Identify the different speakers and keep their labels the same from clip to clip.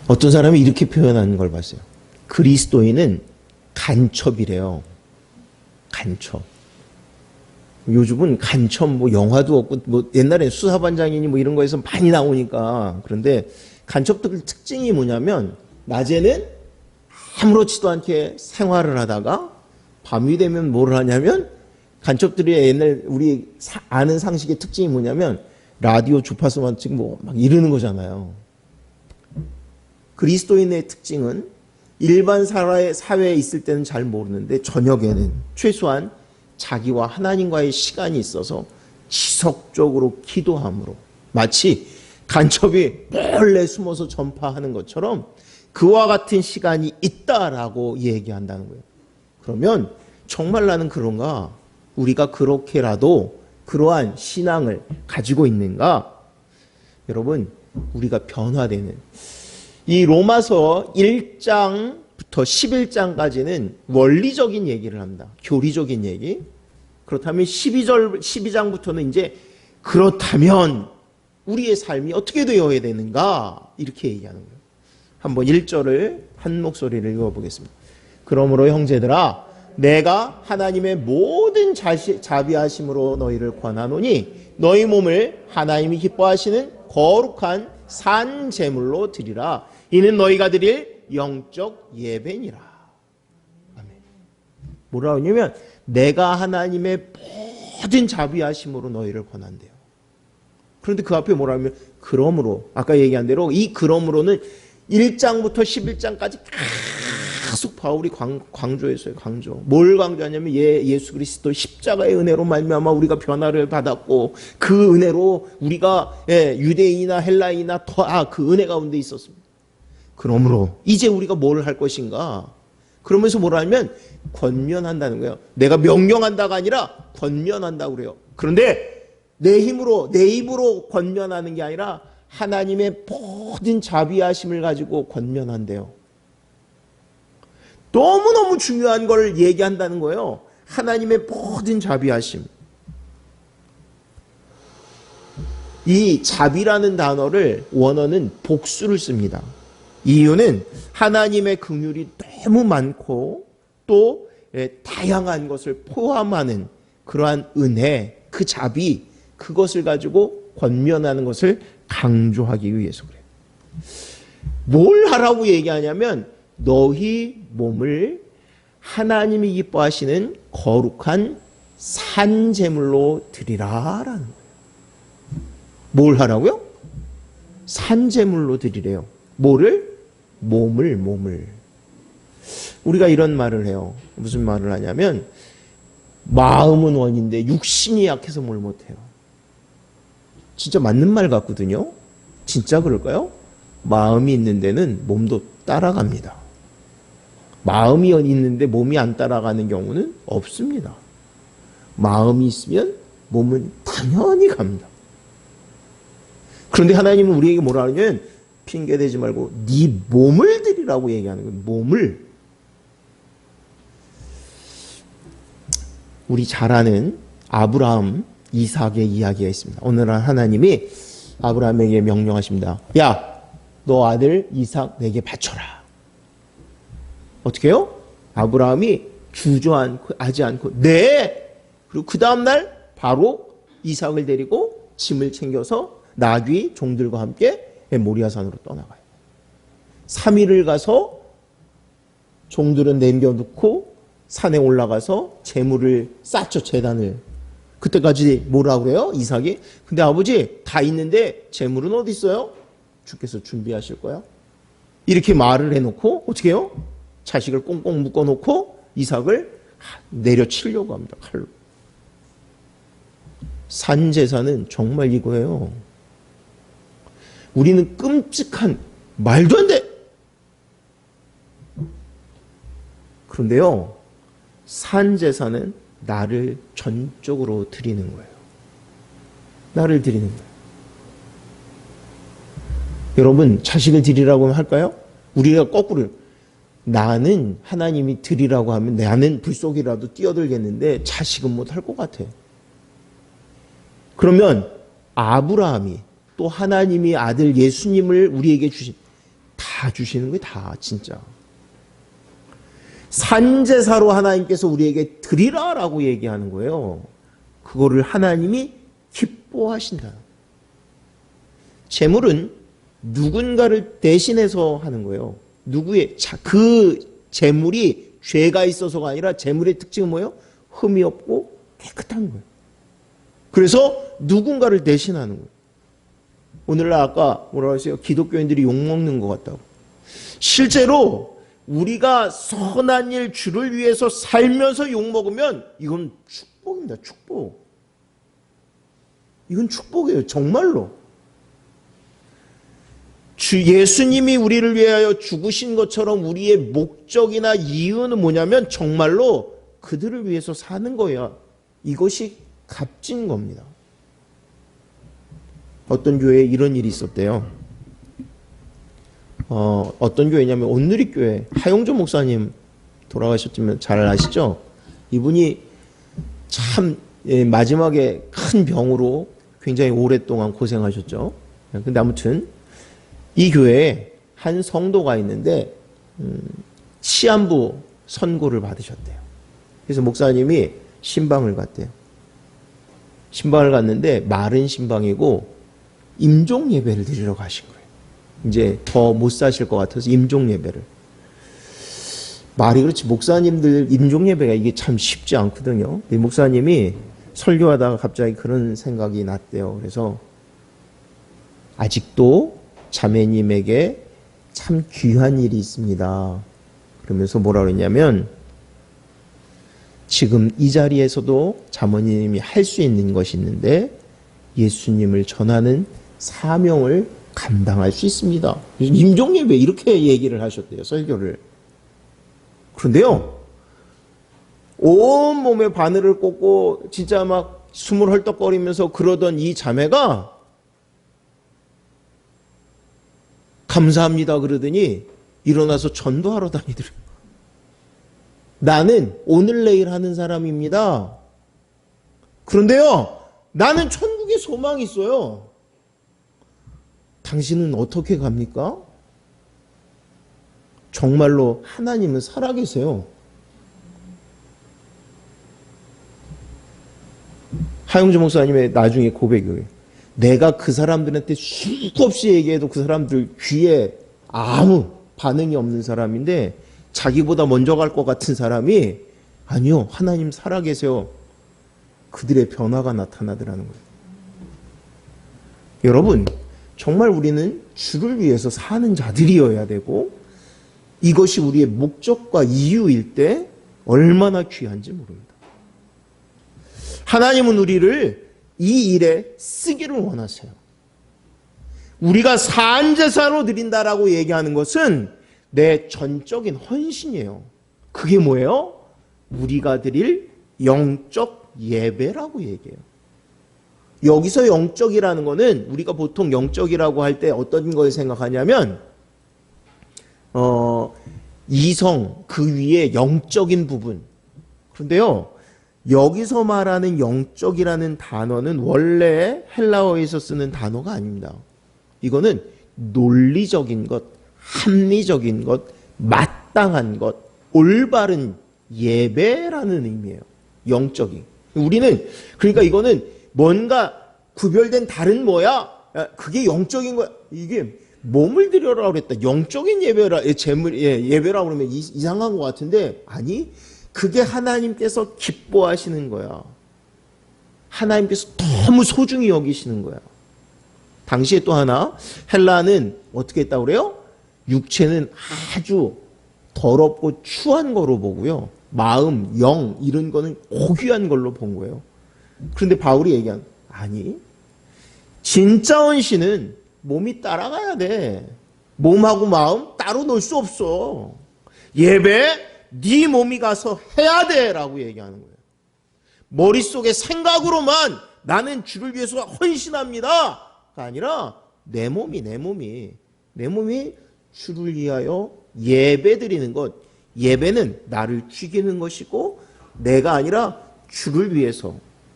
Speaker 1: 어떤 사람이 이렇게 표현하는 걸 봤어요. 그리스도인은 간첩이래요. 간첩. 요즘은 간첩 뭐 영화도 없고 뭐 옛날에 수사반장이니 뭐 이런 거에서 많이 나오니까. 그런데 간첩들 특징이 뭐냐면 낮에는 아무렇지도 않게 생활을 하다가 밤이 되면 뭘 하냐면, 간첩들이 옛날 우리 아는 상식의 특징이 뭐냐면 라디오 주파수만 지금 뭐 막 이러는 거잖아요. 그리스도인의 특징은 일반 사회에 있을 때는 잘 모르는데 저녁에는 최소한 자기와 하나님과의 시간이 있어서 지속적으로 기도함으로, 마치 간첩이 몰래 숨어서 전파하는 것처럼 그와 같은 시간이 있다라고 얘기한다는 거예요. 그러면 정말 나는 그런가? 우리가 그렇게라도 그러한 신앙을 가지고 있는가? 여러분, 우리가 변화되는 이 로마서 1장부터 11장까지는 원리적인 얘기를 합니다. 교리적인 얘기. 그렇다면 12장부터는 이제 그렇다면 우리의 삶이 어떻게 되어야 되는가? 이렇게 얘기하는 거예요. 한번 1절을 한 목소리를 읽어보겠습니다. 그러므로 형제들아, 내가 하나님의 모든 자비하심으로 너희를 권하노니 너희 몸을 하나님이 기뻐하시는 거룩한 산 제물로 드리라. 이는 너희가 드릴 영적 예배니라. 아멘. 뭐라고 하냐면 내가 하나님의 모든 자비하심으로 너희를 권한대요. 그런데 그 앞에 뭐라 하면 그러므로, 아까 얘기한 대로 이 그러므로는 1장부터 11장까지 계속 바울이 강조했어요. 뭘 강조하냐면 예수 그리스도 십자가의 은혜로 말미암아 우리가 변화를 받았고 그 은혜로 우리가 유대인이나 헬라인이나 다 그 은혜 가운데 있었습니다. 그러므로 이제 우리가 뭘 할 것인가? 그러면서 뭐라 하면 권면한다는 거예요. 내가 명령한다가 아니라 권면한다고 그래요. 그런데 내 힘으로, 내 입으로 권면하는 게 아니라 하나님의 모든 자비하심을 가지고 권면한대요. 너무너무 중요한 걸 얘기한다는 거예요. 하나님의 모든 자비하심. 이 자비라는 단어를 원어는 복수를 씁니다. 이유는 하나님의 긍휼이 너무 많고 또 다양한 것을 포함하는 그러한 은혜, 그 자비, 그것을 가지고 권면하는 것을 강조하기 위해서 그래요. 뭘 하라고 얘기하냐면 너희 몸을 하나님이 기뻐하시는 거룩한 산 제물로 드리라라는 거예요. 뭘 하라고요? 산 제물로 드리래요. 뭐를? 몸을. 우리가 이런 말을 해요. 무슨 말을 하냐면 마음은 원인데 육신이 약해서 뭘 못해요. 진짜 맞는 말 같거든요. 진짜 그럴까요? 마음이 있는 데는 몸도 따라갑니다. 마음이 있는데 몸이 안 따라가는 경우는 없습니다. 마음이 있으면 몸은 당연히 갑니다. 그런데 하나님은 우리에게 뭐라 하냐면 핑계대지 말고 네 몸을 드리라고 얘기하는 거예요. 몸을. 우리 잘 아는 아브라함, 이삭의 이야기가 있습니다. 오늘 하나님이 아브라함에게 명령하십니다. 야, 너 아들 이삭 내게 바쳐라. 어떻게 해요? 아브라함이 주저하지 않고 네! 그리고 그 다음날 바로 이삭을 데리고 짐을 챙겨서 나귀 종들과 함께 모리아산으로 떠나가요. 3일을 가서 종들은 남겨놓고 산에 올라가서 제물을 쌓죠. 제단을. 그때까지 뭐라고 그래요? 이삭이. 근데 아버지 다 있는데 제물은 어디 있어요? 주께서 준비하실 거야. 이렇게 말을 해놓고 어떻게 해요? 자식을 꽁꽁 묶어놓고 이삭을 내려치려고 합니다. 칼로. 산제사는 정말 이거예요. 우리는 끔찍한 말도 안 돼. 그런데요. 산제사는 나를 전적으로 드리는 거예요. 나를 드리는 거예요. 여러분 자식을 드리라고 할까요? 우리가 거꾸로 나는 하나님이 드리라고 하면 나는 불 속이라도 뛰어들겠는데 자식은 못할 것 같아. 그러면 아브라함이 또 하나님이 아들 예수님을 우리에게 주신 다 주시는 거예요. 다 진짜. 산제사로 하나님께서 우리에게 드리라라고 얘기하는 거예요. 그거를 하나님이 기뻐하신다. 재물은 누군가를 대신해서 하는 거예요. 그 재물이 죄가 있어서가 아니라 재물의 특징은 뭐예요? 흠이 없고 깨끗한 거예요. 그래서 누군가를 대신하는 거예요. 오늘날 아까 뭐라고 했어요? 기독교인들이 욕먹는 것 같다고. 실제로 우리가 선한 일 주를 위해서 살면서 욕먹으면 이건 축복입니다. 축복. 이건 축복이에요. 정말로. 예수님이 우리를 위하여 죽으신 것처럼 우리의 목적이나 이유는 뭐냐면 정말로 그들을 위해서 사는 거야. 이것이 값진 겁니다. 어떤 교회에 이런 일이 있었대요. 어떤 교회냐면 온누리교회 하용조 목사님 돌아가셨지만 잘 아시죠? 이분이 참 마지막에 큰 병으로 굉장히 오랫동안 고생하셨죠. 근데 아무튼 이 교회에 한 성도가 있는데 시한부 선고를 받으셨대요. 그래서 목사님이 신방을 갔대요. 신방을 갔는데 마른 신방이고 임종 예배를 드리러 가신 거예요. 이제 더 못 사실 것 같아서 임종 예배를. 말이 그렇지 목사님들 임종 예배가 이게 참 쉽지 않거든요. 목사님이 설교하다가 갑자기 그런 생각이 났대요. 그래서 아직도 자매님에게 참 귀한 일이 있습니다. 그러면서 뭐라 그랬냐면 지금 이 자리에서도 자매님이 할 수 있는 것이 있는데 예수님을 전하는 사명을 감당할 수 있습니다. 임종예배 이렇게 얘기를 하셨대요. 설교를. 그런데요. 온몸에 바늘을 꽂고 진짜 막 숨을 헐떡거리면서 그러던 이 자매가 감사합니다 그러더니 일어나서 전도하러 다니더래요. 나는 오늘 내일 하는 사람입니다. 그런데요. 나는 천국에 소망이 있어요. 당신은 어떻게 갑니까? 정말로 하나님은 살아계세요. 하용주 목사님의 나중에 고백이에요. 내가 그 사람들한테 수없이 얘기해도 그 사람들 귀에 아무 반응이 없는 사람인데 자기보다 먼저 갈 것 같은 사람이 아니요, 하나님 살아계세요. 그들의 변화가 나타나더라는 거예요. 여러분, 정말 우리는 주를 위해서 사는 자들이어야 되고 이것이 우리의 목적과 이유일 때 얼마나 귀한지 모릅니다. 하나님은 우리를 이 일에 쓰기를 원하세요. 우리가 산제사로 드린다라고 얘기하는 것은 내 전적인 헌신이에요. 그게 뭐예요? 우리가 드릴 영적 예배라고 얘기해요. 여기서 영적이라는 것은 우리가 보통 영적이라고 할 때 어떤 걸 생각하냐면 이성 그 위에 영적인 부분. 그런데요. 여기서 말하는 영적이라는 단어는 원래 헬라어에서 쓰는 단어가 아닙니다. 이거는 논리적인 것, 합리적인 것, 마땅한 것, 올바른 예배라는 의미예요. 영적인. 우리는 그러니까 이거는 뭔가 구별된 다른 뭐야? 그게 영적인 거야. 이게 몸을 드려라 그랬다. 영적인 예배라 예배라 그러면 이상한 것 같은데 아니 그게 하나님께서 기뻐하시는 거야. 하나님께서 너무 소중히 여기시는 거야. 당시에 또 하나 헬라는 어떻게 했다고 그래요? 육체는 아주 더럽고 추한 거로 보고요. 마음, 영 이런 거는 고귀한 걸로 본 거예요. 그런데 바울이 얘기한 아니 진짜 헌신은 몸이 따라가야 돼. 몸하고 마음 따로 놓을 수 없어. 예배 네 몸이 가서 해야 돼 라고 얘기하는 거예요. 머릿속에 생각으로만 나는 주를 위해서 헌신합니다 가 아니라 내 몸이 주를 위하여 예배 드리는 것. 예배는 나를 죽이는 것이고 내가 아니라 주를 위해서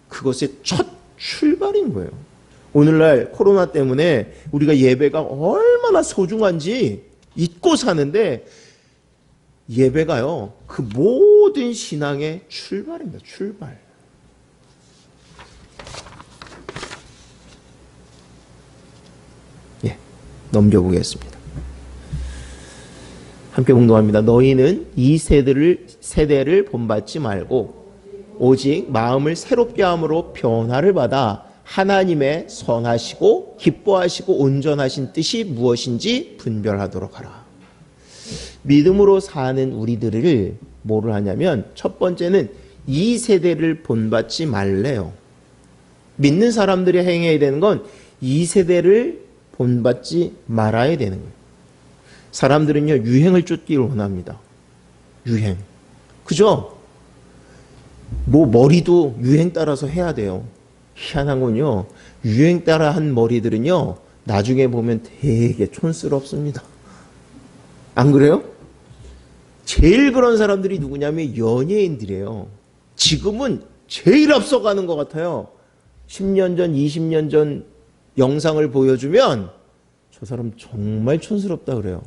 Speaker 1: 그것의 첫 출발인 거예요. 오늘날 코로나 때문에 우리가 예배가 얼마나 소중한지 잊고 사는데 예배가요, 그 모든 신앙의 출발입니다. 출발. 예, 넘겨보겠습니다. 함께 봉독합니다. 너희는 이 세대를 본받지 말고 오직 마음을 새롭게 함으로 변화를 받아 하나님의 선하시고 기뻐하시고 온전하신 뜻이 무엇인지 분별하도록 하라. 믿음으로 사는 우리들을 뭐를 하냐면 첫 번째는 이 세대를 본받지 말래요. 믿는 사람들이 행해야 되는 건 이 세대를 본받지 말아야 되는 거예요. 사람들은요, 유행을 쫓기를 원합니다. 유행. 그죠? 뭐 머리도 유행 따라서 해야 돼요. 희한한 건요, 유행 따라 한 머리들은요, 나중에 보면 되게 촌스럽습니다. 안 그래요? 제일 그런 사람들이 누구냐면 연예인들이에요. 지금은 제일 앞서가는 것 같아요. 10년 전, 20년 전 영상을 보여주면 저 사람 정말 촌스럽다 그래요.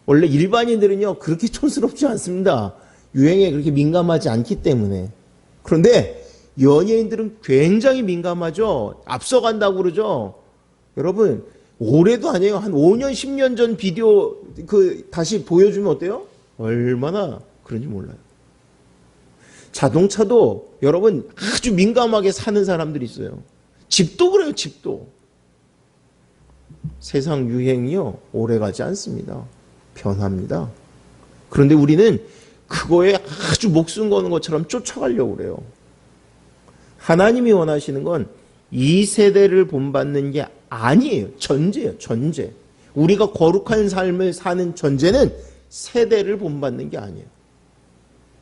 Speaker 1: 원래 일반인들은요, 그렇게 촌스럽지 않습니다. 유행에 그렇게 민감하지 않기 때문에. 그런데 연예인들은 굉장히 민감하죠. 앞서간다고 그러죠. 여러분, 올해도 아니에요. 한 5년, 10년 전 비디오 다시 보여주면 어때요? 얼마나 그런지 몰라요. 자동차도 여러분 아주 민감하게 사는 사람들이 있어요. 집도 그래요, 집도. 세상 유행이요, 오래가지 않습니다. 변합니다. 그런데 우리는 그거에 아주 목숨 거는 것처럼 쫓아가려고 그래요. 하나님이 원하시는 건 이 세대를 본받는 게 아니에요. 전제예요, 전제. 우리가 거룩한 삶을 사는 전제는 세대를 본받는 게 아니에요.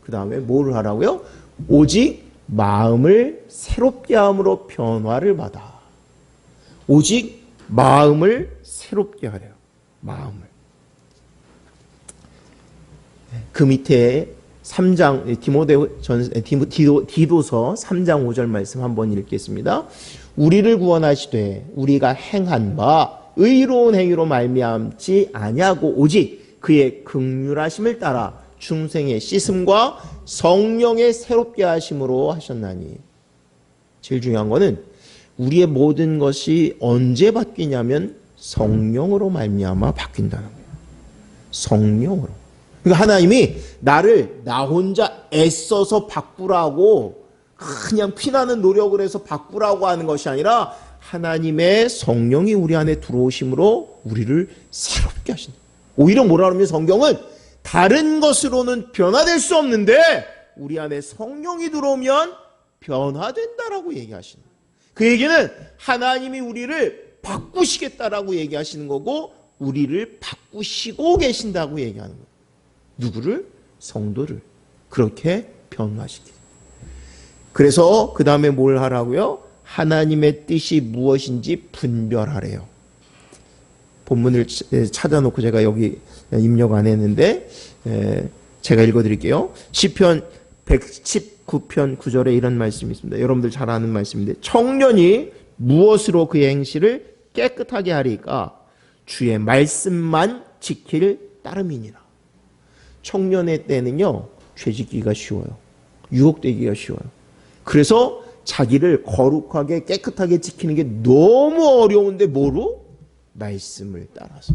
Speaker 1: 그 다음에 뭘 하라고요? 오직 마음을 새롭게 함으로 변화를 받아. 오직 마음을 새롭게 하래요. 마음을. 그 밑에 3장 디도서 3장 5절 말씀 한번 읽겠습니다. 우리를 구원하시되 우리가 행한 바 의로운 행위로 말미암지 아니하고 오직 그의 긍휼하심을 따라 중생의 씻음과 성령의 새롭게 하심으로 하셨나니. 제일 중요한 거는 우리의 모든 것이 언제 바뀌냐면 성령으로 말미암아 바뀐다는 거예요. 성령으로. 그러니까 하나님이 나를 나 혼자 애써서 바꾸라고 그냥 피나는 노력을 해서 바꾸라고 하는 것이 아니라 하나님의 성령이 우리 안에 들어오심으로 우리를 새롭게 하신다. 오히려 뭐라 그러면 성경은 다른 것으로는 변화될 수 없는데 우리 안에 성령이 들어오면 변화된다라고 얘기하시는 거예요. 그 얘기는 하나님이 우리를 바꾸시겠다라고 얘기하시는 거고 우리를 바꾸시고 계신다고 얘기하는 거예요. 누구를? 성도를. 그렇게 변화시키죠. 그래서 그 다음에 뭘 하라고요? 하나님의 뜻이 무엇인지 분별하래요. 본문을 찾아놓고 제가 여기 입력 안 했는데 제가 읽어드릴게요. 시편 119편 9절에 이런 말씀이 있습니다. 여러분들 잘 아는 말씀인데 청년이 무엇으로 그의 행실을 깨끗하게 하리까? 주의 말씀만 지킬 따름이니라. 청년의 때는요, 죄짓기가 쉬워요. 유혹되기가 쉬워요. 그래서 자기를 거룩하게 깨끗하게 지키는 게 너무 어려운데 뭐로? 말씀을 따라서.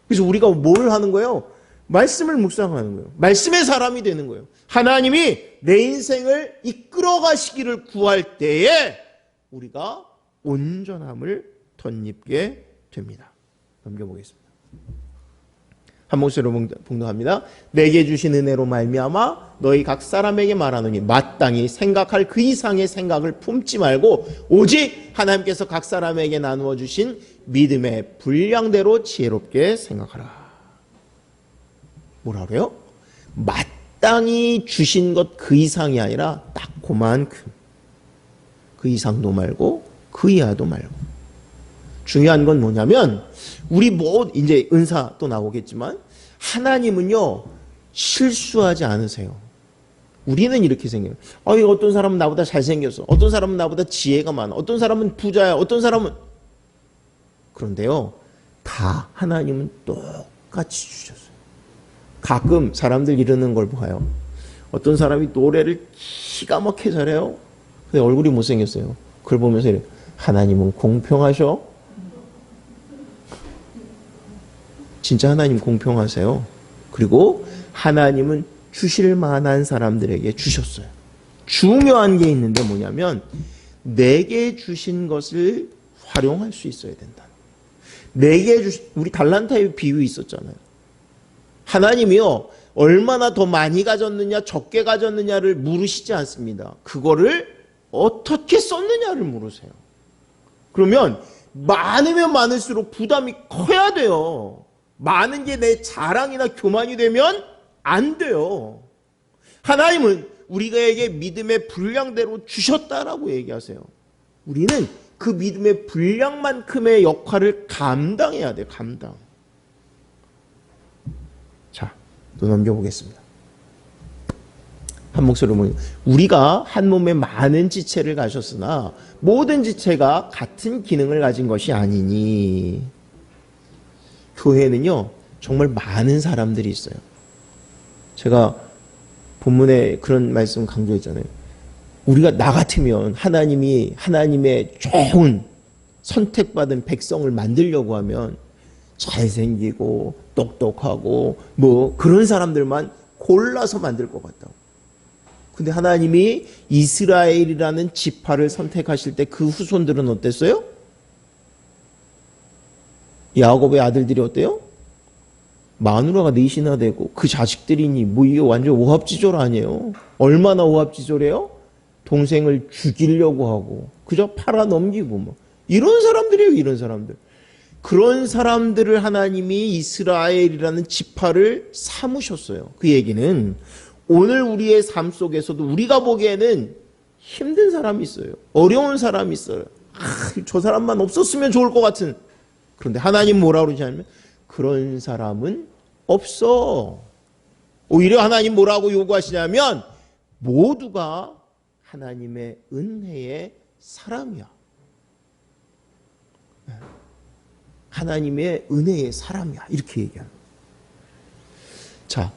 Speaker 1: 그래서 우리가 뭘 하는 거예요? 말씀을 묵상하는 거예요. 말씀의 사람이 되는 거예요. 하나님이 내 인생을 이끌어 가시기를 구할 때에 우리가 온전함을 덧입게 됩니다. 넘겨보겠습니다. 한 목소리로 봉독합니다. 내게 주신 은혜로 말미암아 너희 각 사람에게 말하노니 마땅히 생각할 그 이상의 생각을 품지 말고 오직 하나님께서 각 사람에게 나누어 주신 믿음의 분량대로 지혜롭게 생각하라. 뭐라 그래요? 마땅히 주신 것 그 이상이 아니라 딱 그만큼. 그 이상도 말고 그 이하도 말고. 중요한 건 뭐냐면 우리 이제 은사 또 나오겠지만 하나님은요 실수하지 않으세요. 우리는 이렇게 생겨요. 어떤 사람은 나보다 잘생겼어. 어떤 사람은 나보다 지혜가 많아. 어떤 사람은 부자야. 어떤 사람은. 그런데요 다 하나님은 같이 주셨어요. 가끔 사람들 이러는 걸 봐요. 어떤 사람이 노래를 기가 막히게 잘해요. 근데 얼굴이 못생겼어요. 그걸 보면서 이래, 하나님은 공평하셔? 진짜 하나님 공평하세요. 그리고 하나님은 주실 만한 사람들에게 주셨어요. 중요한 게 있는데 뭐냐면 내게 주신 것을 활용할 수 있어야 된다. 내게 주신, 우리 달란트의 비유 있었잖아요. 하나님이요, 얼마나 더 많이 가졌느냐 적게 가졌느냐를 물으시지 않습니다. 그거를 어떻게 썼느냐를 물으세요. 그러면 많으면 많을수록 부담이 커야 돼요. 많은 게 내 자랑이나 교만이 되면 안 돼요. 하나님은 우리에게 믿음의 분량대로 주셨다라고 얘기하세요. 우리는 그 믿음의 분량만큼의 역할을 감당해야 돼요. 감당. 자, 또 넘겨보겠습니다. 한 목소리로 보니 우리가 한 몸에 많은 지체를 가졌으나 모든 지체가 같은 기능을 가진 것이 아니니. 교회는요 정말 많은 사람들이 있어요. 제가 본문에 그런 말씀 강조했잖아요. 우리가 나 같으면 하나님이 하나님의 좋은 선택받은 백성을 만들려고 하면 잘생기고 똑똑하고 뭐 그런 사람들만 골라서 만들 것 같다고. 근데 하나님이 이스라엘이라는 지파를 선택하실 때 그 후손들은 어땠어요? 야곱의 아들들이 어때요? 마누라가 넷이나 되고 그 자식들이니 뭐 이게 완전 오합지졸 아니에요? 얼마나 오합지졸해요? 동생을 죽이려고 하고 그저 팔아넘기고 뭐 이런 사람들이에요. 이런 사람들. 그런 사람들을 하나님이 이스라엘이라는 지파를 삼으셨어요. 그 얘기는 오늘 우리의 삶 속에서도 우리가 보기에는 힘든 사람이 있어요. 어려운 사람이 있어요. 저 사람만 없었으면 좋을 것 같은. 그런데 하나님 뭐라 그러냐면 그런 사람은 없어. 오히려 하나님 뭐라고 요구하시냐면 모두가 하나님의 은혜의 사람이야. 하나님의 은혜의 사람이야. 이렇게 얘기하는 거예요. 자,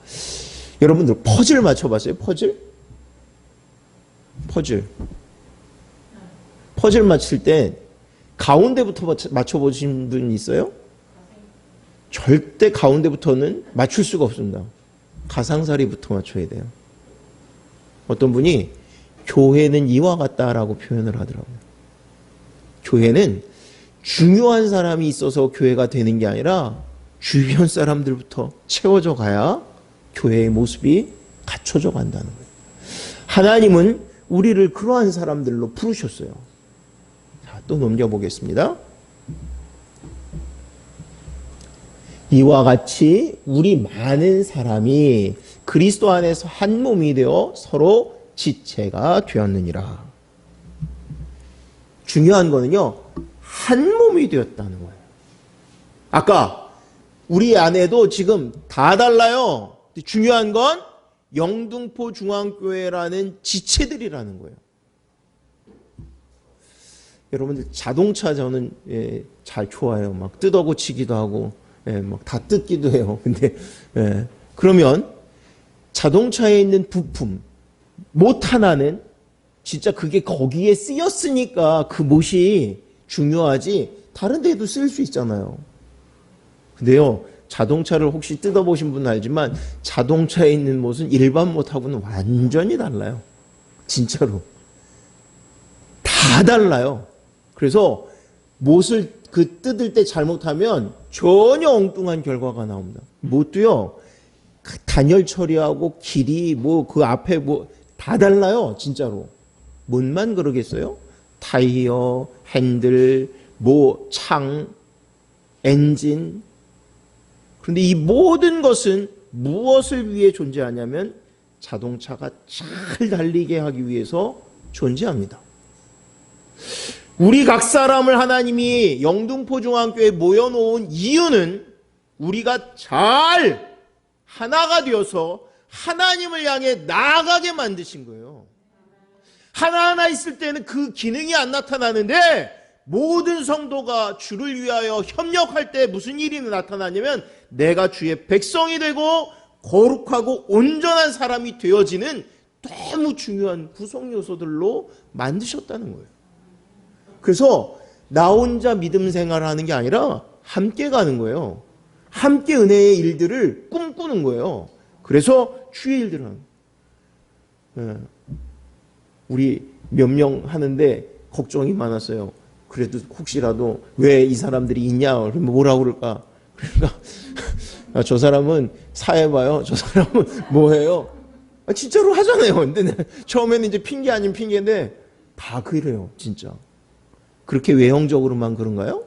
Speaker 1: 여러분들 퍼즐 맞춰봤어요? 퍼즐? 퍼즐 맞힐 때 가운데부터 맞춰보신 분 있어요? 절대 가운데부터는 맞출 수가 없습니다. 가상자리부터 맞춰야 돼요. 어떤 분이 교회는 이와 같다라고 표현을 하더라고요. 교회는 중요한 사람이 있어서 교회가 되는 게 아니라 주변 사람들부터 채워져 가야 교회의 모습이 갖춰져 간다는 거예요. 하나님은 우리를 그러한 사람들로 부르셨어요. 자, 또 넘겨보겠습니다. 이와 같이 우리 많은 사람이 그리스도 안에서 한 몸이 되어 서로 지체가 되었느니라. 중요한 거는요, 한 몸이 되었다는 거예요. 아까 우리 안에도 지금 다 달라요. 중요한 건 영등포 중앙교회라는 지체들이라는 거예요. 여러분들 자동차 저는 잘 좋아해요. 막 뜯어 고치기도 하고 막 다 뜯기도 해요. 근데 그러면 자동차에 있는 부품 못 하나는 진짜 그게 거기에 쓰였으니까 그 못이 중요하지 다른 데도 쓸 수 있잖아요. 근데요, 자동차를 혹시 뜯어보신 분은 알지만 자동차에 있는 못은 일반 못하고는 완전히 달라요. 진짜로. 다 달라요. 그래서 못을 그 뜯을 때 잘못하면 전혀 엉뚱한 결과가 나옵니다. 못도요, 단열 처리하고 길이 뭐 그 앞에 뭐 다 달라요. 진짜로. 못만 그러겠어요? 타이어, 핸들, 뭐 창, 엔진. 그런데 이 모든 것은 무엇을 위해 존재하냐면 자동차가 잘 달리게 하기 위해서 존재합니다. 우리 각 사람을 하나님이 영등포 중앙교회에 모여놓은 이유는 우리가 잘 하나가 되어서 하나님을 향해 나아가게 만드신 거예요. 하나하나 있을 때는 그 기능이 안 나타나는데 모든 성도가 주를 위하여 협력할 때 무슨 일이 나타나냐면 내가 주의 백성이 되고 거룩하고 온전한 사람이 되어지는 너무 중요한 구성 요소들로 만드셨다는 거예요. 그래서 나 혼자 믿음 생활하는 게 아니라 함께 가는 거예요. 함께 은혜의 일들을 꿈꾸는 거예요. 그래서 주의 일들을 하는 거예요. 우리 몇 명 하는데 걱정이 많았어요. 그래도 혹시라도 왜 이 사람들이 있냐? 그러면 뭐라고 그럴까? 그러니까 저 사람은 사회봐요. 저 사람은 뭐해요? 진짜로 하잖아요. 근데 처음에는 이제 핑계 아닌 핑계인데 다 그래요. 진짜. 그렇게 외형적으로만 그런가요?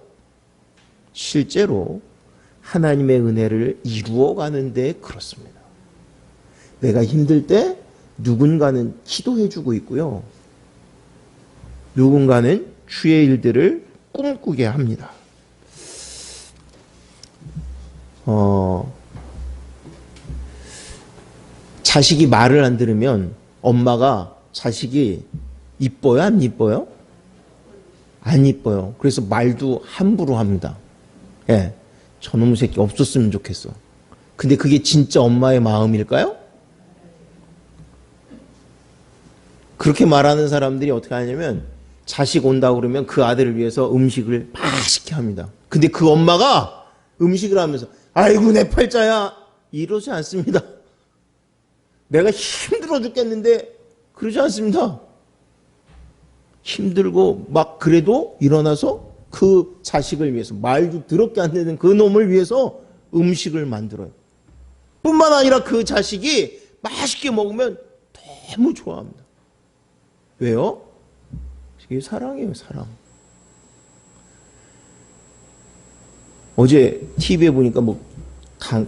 Speaker 1: 실제로 하나님의 은혜를 이루어가는데 그렇습니다. 내가 힘들 때 누군가는 기도해주고 있고요. 누군가는 주의 일들을 꿈꾸게 합니다. 자식이 말을 안 들으면 엄마가 자식이 이뻐요? 안 이뻐요? 안 이뻐요. 그래서 말도 함부로 합니다. 예, 저놈의 새끼 없었으면 좋겠어. 근데 그게 진짜 엄마의 마음일까요? 그렇게 말하는 사람들이 어떻게 하냐면 자식 온다고 그러면 그 아들을 위해서 음식을 맛있게 합니다. 근데 그 엄마가 음식을 하면서 아이고 내 팔자야 이러지 않습니다. 내가 힘들어 죽겠는데 그러지 않습니다. 힘들고 막 그래도 일어나서 그 자식을 위해서 말도 더럽게 안 되는 그 놈을 위해서 음식을 만들어요. 뿐만 아니라 그 자식이 맛있게 먹으면 너무 좋아합니다. 왜요? 이게 사랑이에요, 사랑. 어제 TV에 보니까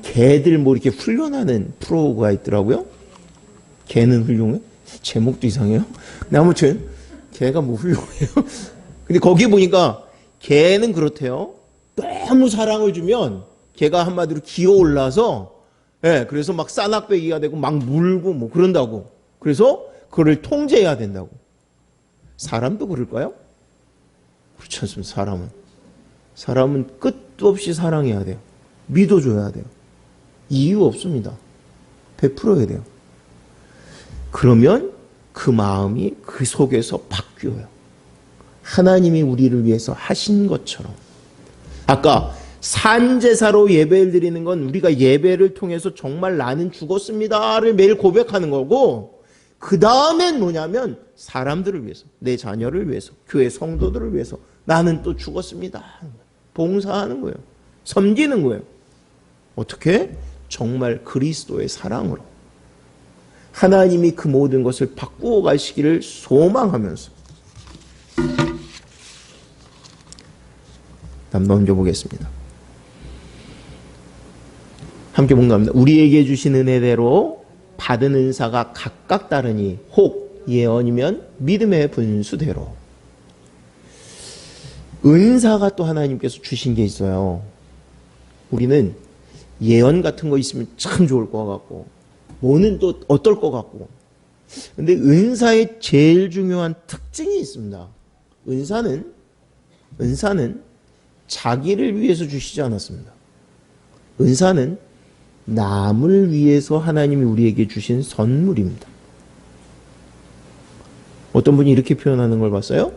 Speaker 1: 개들 이렇게 훈련하는 프로가 있더라고요. 개는 훌륭해? 제목도 이상해요. 근데 아무튼 개가 훌륭해요. 근데 거기 보니까 개는 그렇대요. 너무 사랑을 주면 개가 한마디로 기어올라서 그래서 막 싸낙배기가 되고 막 물고 그런다고. 그래서 그걸 통제해야 된다고. 사람도 그럴까요? 그렇지 않습니다. 사람은 끝도 없이 사랑해야 돼요. 믿어줘야 돼요. 이유 없습니다. 베풀어야 돼요. 그러면 그 마음이 그 속에서 바뀌어요. 하나님이 우리를 위해서 하신 것처럼. 아까 산제사로 예배를 드리는 건 우리가 예배를 통해서 정말 나는 죽었습니다를 매일 고백하는 거고, 그 다음엔 뭐냐면 사람들을 위해서, 내 자녀를 위해서, 교회 성도들을 위해서 나는 또 죽었습니다. 봉사하는 거예요. 섬기는 거예요. 어떻게? 정말 그리스도의 사랑으로. 하나님이 그 모든 것을 바꾸어 가시기를 소망하면서. 다음 넘겨보겠습니다. 함께 봉독합니다. 우리에게 주신 은혜대로 받은 은사가 각각 다르니 혹 예언이면 믿음의 분수대로. 은사가 또 하나님께서 주신 게 있어요. 우리는 예언 같은 거 있으면 참 좋을 것 같고, 뭐는 또 어떨 것 같고. 근데 은사의 제일 중요한 특징이 있습니다. 은사는 자기를 위해서 주시지 않았습니다. 은사는 남을 위해서 하나님이 우리에게 주신 선물입니다. 어떤 분이 이렇게 표현하는 걸 봤어요?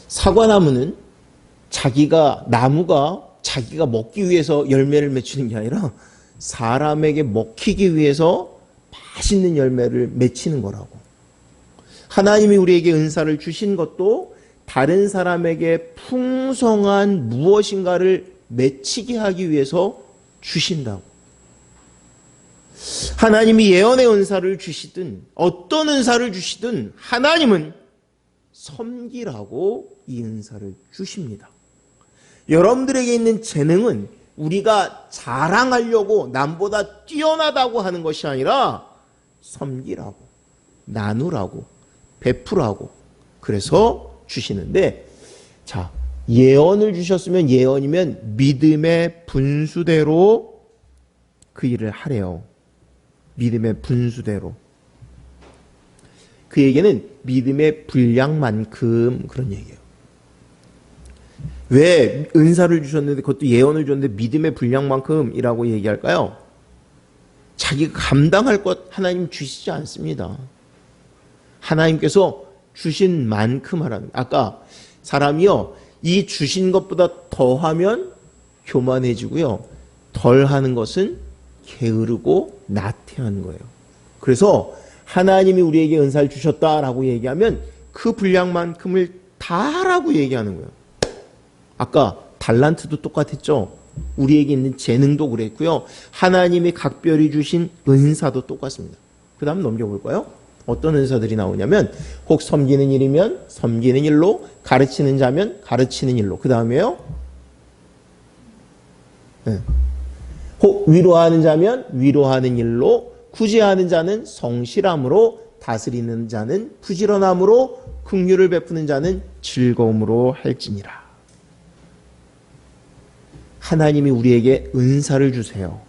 Speaker 1: 사과나무는 나무가 자기가 먹기 위해서 열매를 맺히는 게 아니라 사람에게 먹히기 위해서 맛있는 열매를 맺히는 거라고. 하나님이 우리에게 은사를 주신 것도 다른 사람에게 풍성한 무엇인가를 맺히게 하기 위해서 주신다고. 하나님이 예언의 은사를 주시든 어떤 은사를 주시든 하나님은 섬기라고 이 은사를 주십니다. 여러분들에게 있는 재능은 우리가 자랑하려고 남보다 뛰어나다고 하는 것이 아니라 섬기라고, 나누라고, 베풀라고 그래서 주시는데, 자, 예언을 주셨으면 예언이면 믿음의 분수대로 그 일을 하래요. 믿음의 분수대로. 그 얘기는 믿음의 분량만큼 그런 얘기예요. 왜 은사를 주셨는데 그것도 예언을 줬는데 믿음의 분량만큼이라고 얘기할까요? 자기가 감당할 것 하나님 주시지 않습니다. 하나님께서 주신 만큼 하라는. 아까 사람이요, 이 주신 것보다 더하면 교만해지고요, 덜하는 것은 게으르고 나태한 거예요. 그래서 하나님이 우리에게 은사를 주셨다라고 얘기하면 그 분량만큼을 다 하라고 얘기하는 거예요. 아까 달란트도 똑같았죠. 우리에게 있는 재능도 그랬고요. 하나님이 각별히 주신 은사도 똑같습니다. 그 다음 넘겨볼까요? 어떤 은사들이 나오냐면 혹 섬기는 일이면 섬기는 일로, 가르치는 자면 가르치는 일로. 그 다음에요. 네. 혹 위로하는 자면 위로하는 일로, 구제하는 자는 성실함으로, 다스리는 자는 부지런함으로, 긍휼을 베푸는 자는 즐거움으로 할지니라. 하나님이 우리에게 은사를 주세요.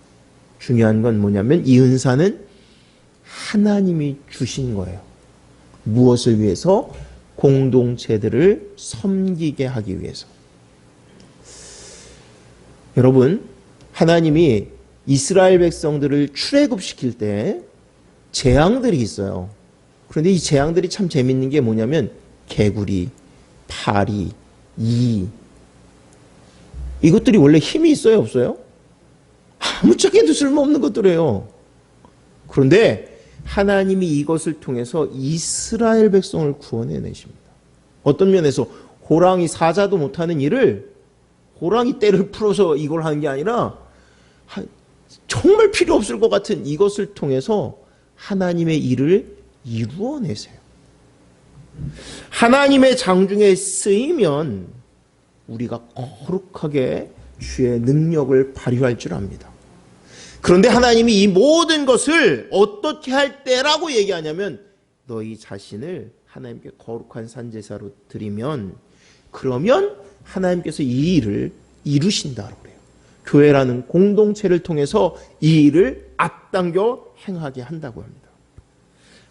Speaker 1: 중요한 건 뭐냐면 이 은사는 하나님이 주신 거예요. 무엇을 위해서? 공동체들을 섬기게 하기 위해서. 여러분, 하나님이 이스라엘 백성들을 출애굽시킬 때 재앙들이 있어요. 그런데 이 재앙들이 참 재밌는 게 뭐냐면 개구리, 파리, 이것들이 원래 힘이 있어요, 없어요? 아무짝에도 쓸모없는 것들이에요. 그런데 하나님이 이것을 통해서 이스라엘 백성을 구원해내십니다. 어떤 면에서 호랑이 사자도 못하는 일을 호랑이 떼를 풀어서 이걸 하는 게 아니라 정말 필요 없을 것 같은 이것을 통해서 하나님의 일을 이루어내세요. 하나님의 장중에 쓰이면 우리가 거룩하게 주의 능력을 발휘할 줄 압니다. 그런데 하나님이 이 모든 것을 어떻게 할 때라고 얘기하냐면 너희 자신을 하나님께 거룩한 산제사로 드리면, 그러면 하나님께서 이 일을 이루신다고 그래요. 교회라는 공동체를 통해서 이 일을 앞당겨 행하게 한다고 합니다.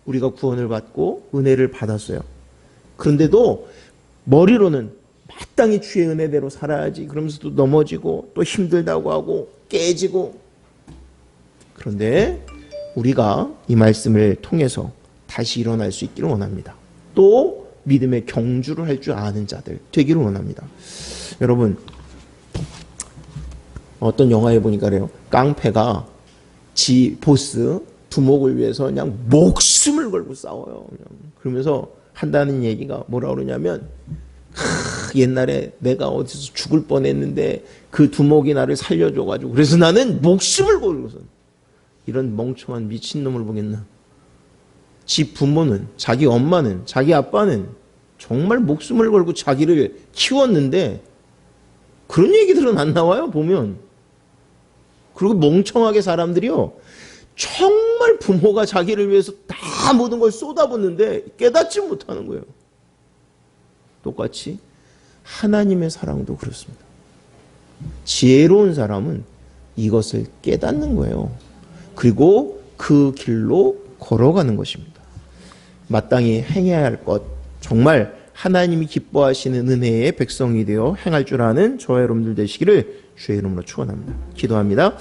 Speaker 1: 우리가 구원을 받고 은혜를 받았어요. 그런데도 머리로는 마땅히 주의 은혜대로 살아야지 그러면서도 넘어지고 또 힘들다고 하고 깨지고. 그런데 우리가 이 말씀을 통해서 다시 일어날 수 있기를 원합니다. 또 믿음의 경주를 할 줄 아는 자들 되기를 원합니다. 여러분, 어떤 영화에 보니까 그래요. 깡패가 지 보스 두목을 위해서 그냥 목숨을 걸고 싸워요. 그러면서 한다는 얘기가 뭐라 그러냐면, 옛날에 내가 어디서 죽을 뻔했는데 그 두목이 나를 살려줘가지고 그래서 나는 목숨을 걸고서. 이런 멍청한 미친놈을 보겠나. 지 부모는, 자기 엄마는, 자기 아빠는 정말 목숨을 걸고 자기를 키웠는데 그런 얘기들은 안 나와요, 보면. 그리고 멍청하게 사람들이요, 정말 부모가 자기를 위해서 다 모든 걸 쏟아붓는데 깨닫지 못하는 거예요. 똑같이 하나님의 사랑도 그렇습니다. 지혜로운 사람은 이것을 깨닫는 거예요. 그리고 그 길로 걸어가는 것입니다. 마땅히 행해야 할 것, 정말 하나님이 기뻐하시는 은혜의 백성이 되어 행할 줄 아는 저와 여러분들 되시기를 주의 이름으로 축원합니다. 기도합니다.